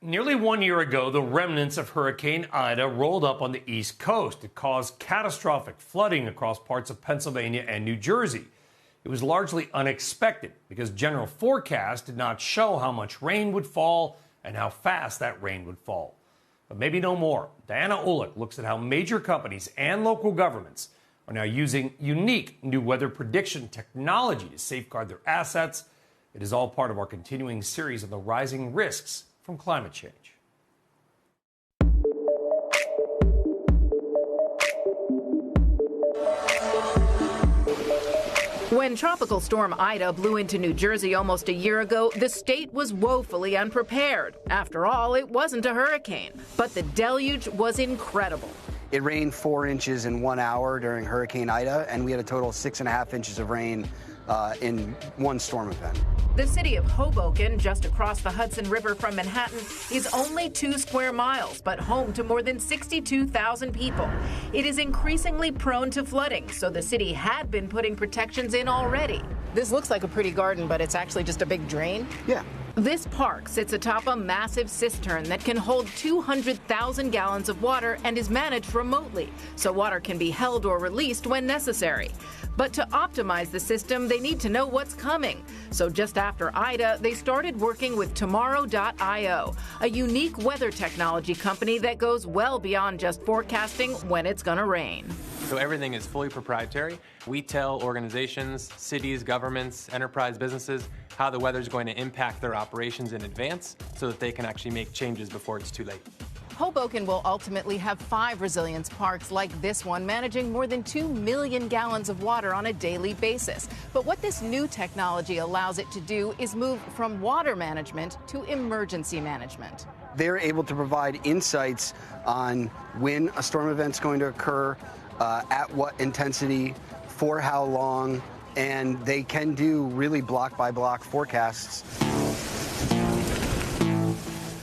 Nearly 1 year ago, the remnants of Hurricane Ida rolled up on the East Coast. It caused catastrophic flooding across parts of Pennsylvania and New Jersey. It was largely unexpected because general forecasts did not show how much rain would fall and how fast that rain would fall. But maybe no more. Diana Ulick looks at how major companies and local governments are now using unique new weather prediction technology to safeguard their assets. It is all part of our continuing series on the rising risks from climate change. When Tropical Storm Ida blew into New Jersey almost a year ago, the state was woefully unprepared. After all, it wasn't a hurricane, but the deluge was incredible. It rained 4 inches in 1 hour during Hurricane Ida, and we had a total of 6.5 inches of rain in one storm event. The city of Hoboken, just across the Hudson River from Manhattan, is only 2 square miles, but home to more than 62,000 people. It is increasingly prone to flooding, so the city had been putting protections in already. This looks like a pretty garden, but it's actually just a big drain? Yeah. This park sits atop a massive cistern that can hold 200,000 gallons of water and is managed remotely, so water can be held or released when necessary. But to optimize the system, they need to know what's coming. So just after Ida, they started working with Tomorrow.io, a unique weather technology company that goes well beyond just forecasting when it's going to rain. So everything is fully proprietary. We tell organizations, cities, governments, enterprise businesses how the weather is going to impact their operations in advance so that they can actually make changes before it's too late. Hoboken will ultimately have 5 resilience parks like this one, managing more than 2 million gallons of water on a daily basis. But what this new technology allows it to do is move from water management to emergency management. They're able to provide insights on when a storm event's going to occur, at what intensity, for how long, and they can do really block-by-block forecasts.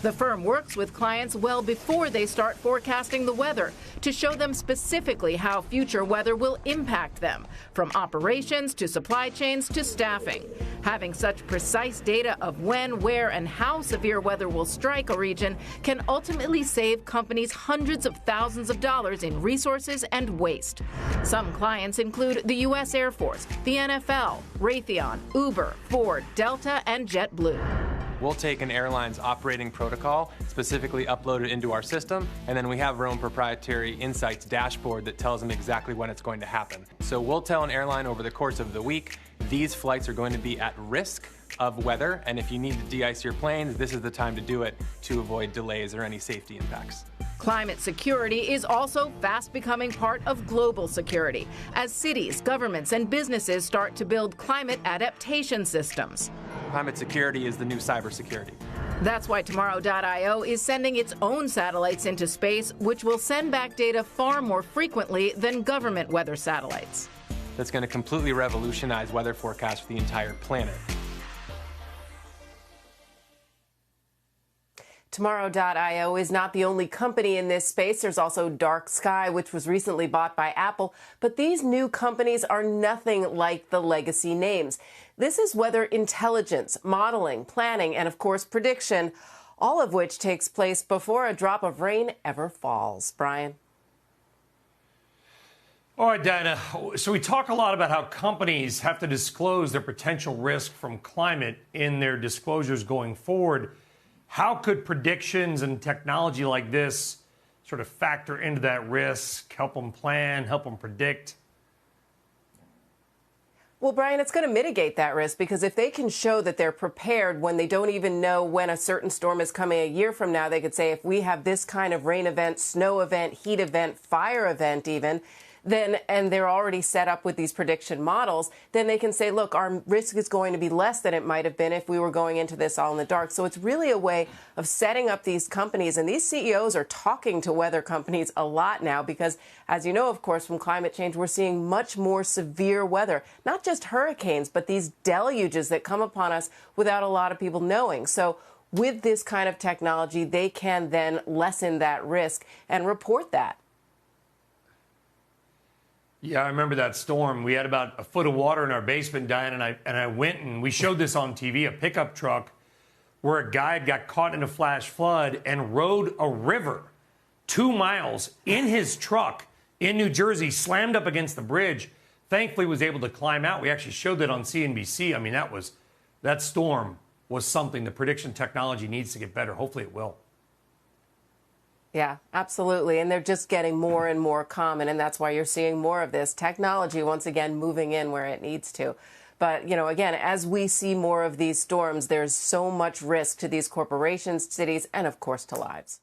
The firm works with clients well before they start forecasting the weather to show them specifically how future weather will impact them, from operations to supply chains to staffing. Having such precise data of when, where, and how severe weather will strike a region can ultimately save companies hundreds of thousands of dollars in resources and waste. Some clients include the U.S. Air Force, the NFL, Raytheon, Uber, Ford, Delta, and JetBlue. We'll take an airline's operating protocol, specifically upload it into our system, and then we have our own proprietary insights dashboard that tells them exactly when it's going to happen. So we'll tell an airline over the course of the week, these flights are going to be at risk of weather, and if you need to de-ice your planes, this is the time to do it to avoid delays or any safety impacts. Climate security is also fast becoming part of global security as cities, governments, and businesses start to build climate adaptation systems. Climate security is the new cybersecurity. That's why Tomorrow.io is sending its own satellites into space, which will send back data far more frequently than government weather satellites. That's going to completely revolutionize weather forecasts for the entire planet. Tomorrow.io is not the only company in this space. There's also Dark Sky, which was recently bought by Apple. But these new companies are nothing like the legacy names. This is weather intelligence, modeling, planning, and of course prediction, all of which takes place before a drop of rain ever falls. Brian? All right, Diana. So we talk a lot about how companies have to disclose their potential risk from climate in their disclosures going forward. How could predictions and technology like this sort of factor into that risk, help them plan, help them predict? Well, Brian, it's going to mitigate that risk because if they can show that they're prepared when they don't even know when a certain storm is coming a year from now, they could say if we have this kind of rain event, snow event, heat event, fire event even, then, and they're already set up with these prediction models, then they can say, look, our risk is going to be less than it might have been if we were going into this all in the dark. So it's really a way of setting up these companies. And these CEOs are talking to weather companies a lot now because, as you know, of course, from climate change, we're seeing much more severe weather, not just hurricanes, but these deluges that come upon us without a lot of people knowing. So with this kind of technology, they can then lessen that risk and report that. Yeah, I remember that storm. We had about a foot of water in our basement, Diane, and I went and we showed this on TV. A pickup truck where a guy got caught in a flash flood and rode a river 2 miles in his truck in New Jersey, slammed up against the bridge. Thankfully, was able to climb out. We actually showed that on CNBC. I mean, that storm was something. The prediction technology needs to get better. Hopefully it will. Yeah, absolutely. And they're just getting more and more common. And that's why you're seeing more of this technology, once again, moving in where it needs to. But, you know, again, as we see more of these storms, there's so much risk to these corporations, cities, and, of course, to lives.